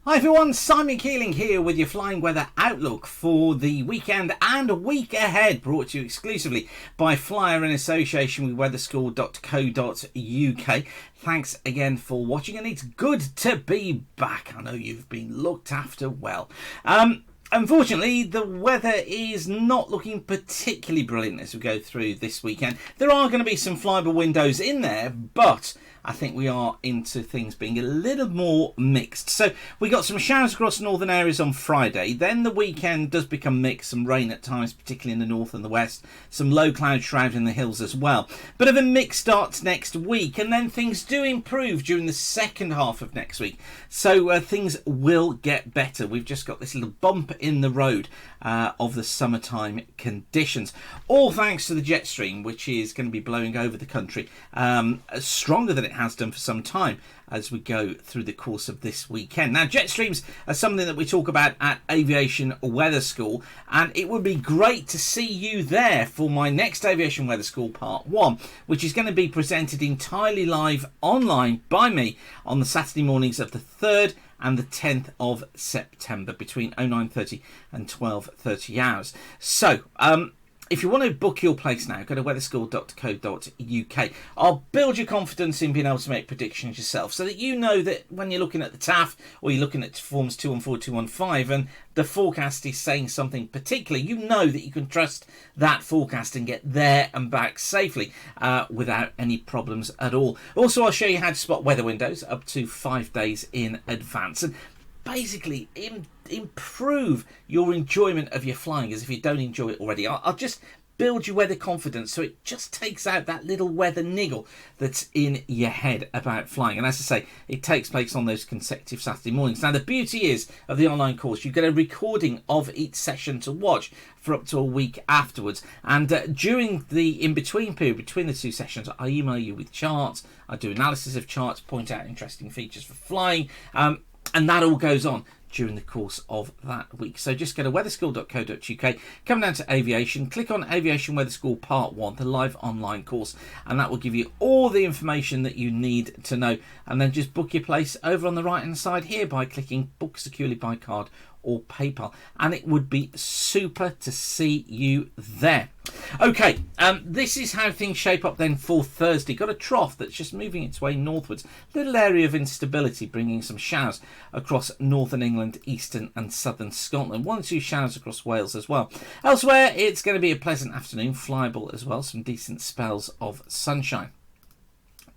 Hi everyone, Simon Keeling here with your flying weather outlook for the weekend and week ahead, brought to you exclusively by Flyer in association with weatherschool.co.uk. Thanks again for watching, and it's good to be back. I know you've been looked after well. Unfortunately, the weather is not looking particularly brilliant as we go through this weekend. There are going to be some flyable windows in there, but I think we are into things being a little more mixed. So we got some showers across northern areas on Friday. Then the weekend does become mixed. Some rain at times, particularly in the north and the west. Some low cloud shroud in the hills as well. Bit of a mixed start next week. And then things do improve during the second half of next week. So things will get better. We've just got this little bump in the road of the summertime conditions. All thanks to the jet stream, which is going to be blowing over the country stronger than it has done for some time as we go through the course of this weekend. Now, jet streams are something that we talk about at Aviation Weather School, and it would be great to see you there for my next Aviation Weather School Part 1, which is going to be presented entirely live online by me on the Saturday mornings of the 3rd and the 10th of September between 09:30 and 12:30 hours. So, if you want to book your place now, go to weatherschool.co.uk. I'll build your confidence in being able to make predictions yourself so that you know that when you're looking at the TAF or you're looking at forms 214, 215 and the forecast is saying something particular, you know that you can trust that forecast and get there and back safely without any problems at all. Also, I'll show you how to spot weather windows up to 5 days in advance. And basically improve your enjoyment of your flying as if you don't enjoy it already. I'll just build your weather confidence so it just takes out that little weather niggle that's in your head about flying. And as I say, it takes place on those consecutive Saturday mornings. Now, the beauty is of the online course, you get a recording of each session to watch for up to a week afterwards. And during the in-between period between the two sessions, I email you with charts, I do analysis of charts, point out interesting features for flying, and that all goes on during the course of that week. So just go to weatherschool.co.uk, come down to aviation, click on Aviation Weather School Part 1, the live online course, and that will give you all the information that you need to know. And then just book your place over on the right hand side here by clicking Book Securely by Card or PayPal, and it would be super to see you there. Okay, this is how things shape up then for Thursday. Got a trough that's just moving its way northwards. Little area of instability bringing some showers across northern England, eastern and southern Scotland. 1 or 2 showers across Wales as well. Elsewhere, it's going to be a pleasant afternoon, flyable as well. Some decent spells of sunshine.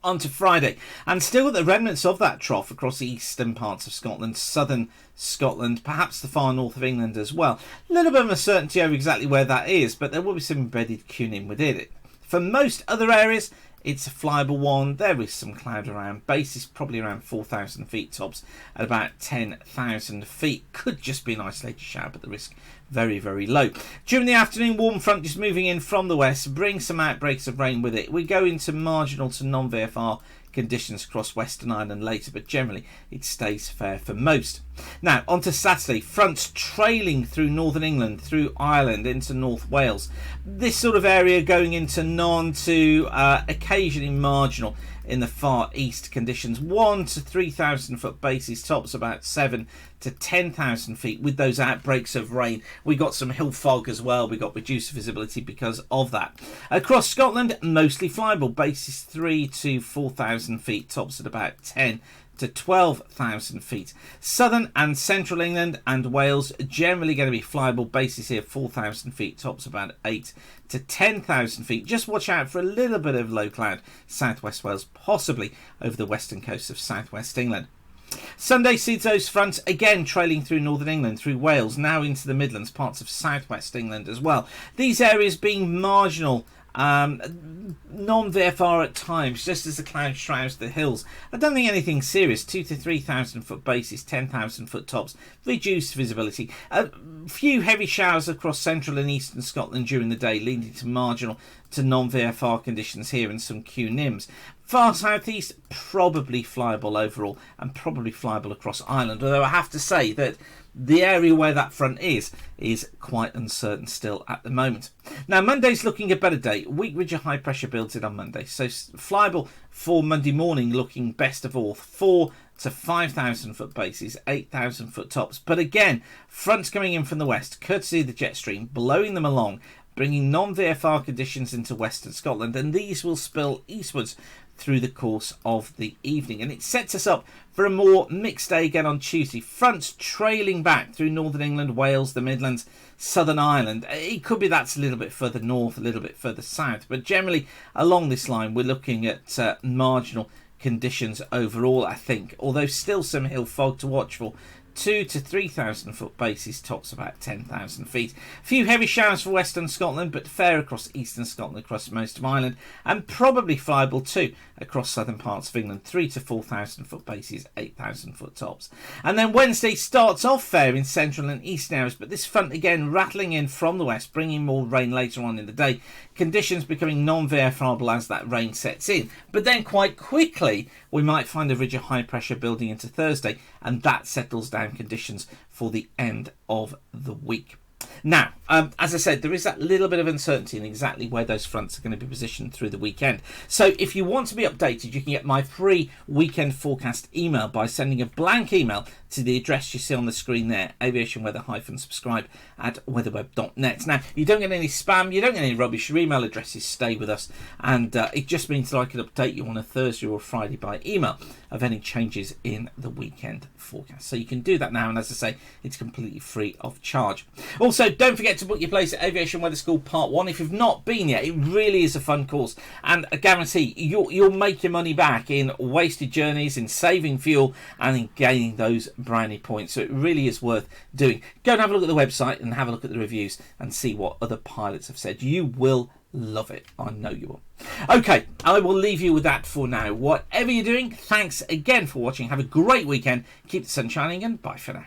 On to Friday, and still the remnants of that trough across the eastern parts of Scotland, southern Scotland, perhaps the far north of England as well. A little bit of uncertainty over exactly where that is, but there will be some embedded cuning within it. For most other areas, it's a flyable one. There is some cloud around. Base is probably around 4,000 feet, tops at about 10,000 feet. Could just be an isolated shower, but the risk very, very low. During the afternoon, warm front just moving in from the west, brings some outbreaks of rain with it. We go into marginal to non-VFR conditions across Western Ireland later, but generally it stays fair for most. Now, on to Saturday. Fronts trailing through northern England, through Ireland, into North Wales. This sort of area going into non to occasionally marginal in the far east conditions. 1 to 3,000 foot bases, tops about 7 to 10,000 feet with those outbreaks of rain. We got some hill fog as well. We got reduced visibility because of that. Across Scotland, mostly flyable, bases 3 to 4,000 feet, tops at about 10 to 12,000 feet. Southern and central England and Wales generally going to be flyable, bases here 4,000 feet, tops about 8 to 10,000 feet. Just watch out for a little bit of low cloud southwest Wales, possibly over the western coast of southwest England. Sunday sees those fronts again trailing through northern England, through Wales, now into the Midlands, parts of southwest England as well. These areas being marginal, non-VFR at times, just as the cloud shrouds the hills. I don't think anything serious. 2 to 3,000 foot bases, 10,000 foot tops, reduced visibility. A few heavy showers across central and eastern Scotland during the day, leading to marginal to non-VFR conditions here and some QNIMs. Far southeast, probably flyable overall, and probably flyable across Ireland, although I have to say that the area where that front is quite uncertain still at the moment. Now, Monday's looking a better day. Weak ridge of high pressure builds in on Monday, so flyable for Monday morning looking best of all for to 5,000 foot bases, 8,000 foot tops. But again, fronts coming in from the west, courtesy of the jet stream, blowing them along, bringing non-VFR conditions into western Scotland, and these will spill eastwards through the course of the evening. And it sets us up for a more mixed day again on Tuesday. Fronts trailing back through northern England, Wales, the Midlands, Southern Ireland. It could be that's a little bit further north, a little bit further south, but generally along this line we're looking at marginal conditions overall, I think, although still some hill fog to watch for. 2,000 to 3,000 foot bases, tops about 10,000 feet. A few heavy showers for western Scotland, but fair across eastern Scotland, across most of Ireland, and probably flyable too across southern parts of England. 3,000 to 4,000 foot bases, 8,000 foot tops. And then Wednesday starts off fair in central and eastern areas, but this front again rattling in from the west, bringing more rain later on in the day. Conditions becoming non-VFRable as that rain sets in. But then quite quickly we might find a ridge of high pressure building into Thursday, and that settles down conditions for the end of the week. Now, as I said, there is that little bit of uncertainty in exactly where those fronts are going to be positioned through the weekend. So if you want to be updated, you can get my free weekend forecast email by sending a blank email to the address you see on the screen there, aviationweather-subscribe at weatherweb.net. Now, you don't get any spam, you don't get any rubbish, your email addresses stay with us, and it just means that I can update you on a Thursday or a Friday by email of any changes in the weekend forecast. So you can do that now, and as I say, it's completely free of charge. Also, don't forget to book your place at Aviation Weather School Part 1. If you've not been yet, it really is a fun course, and I guarantee you'll make your money back in wasted journeys, in saving fuel, and in gaining those brownie points. So it really is worth doing. Go and have a look at the website and have a look at the reviews and see what other pilots have said. You will love it. I know you will. Okay, I will leave you with that for now. Whatever you're doing, thanks again for watching. Have a great weekend. Keep the sun shining, and bye for now.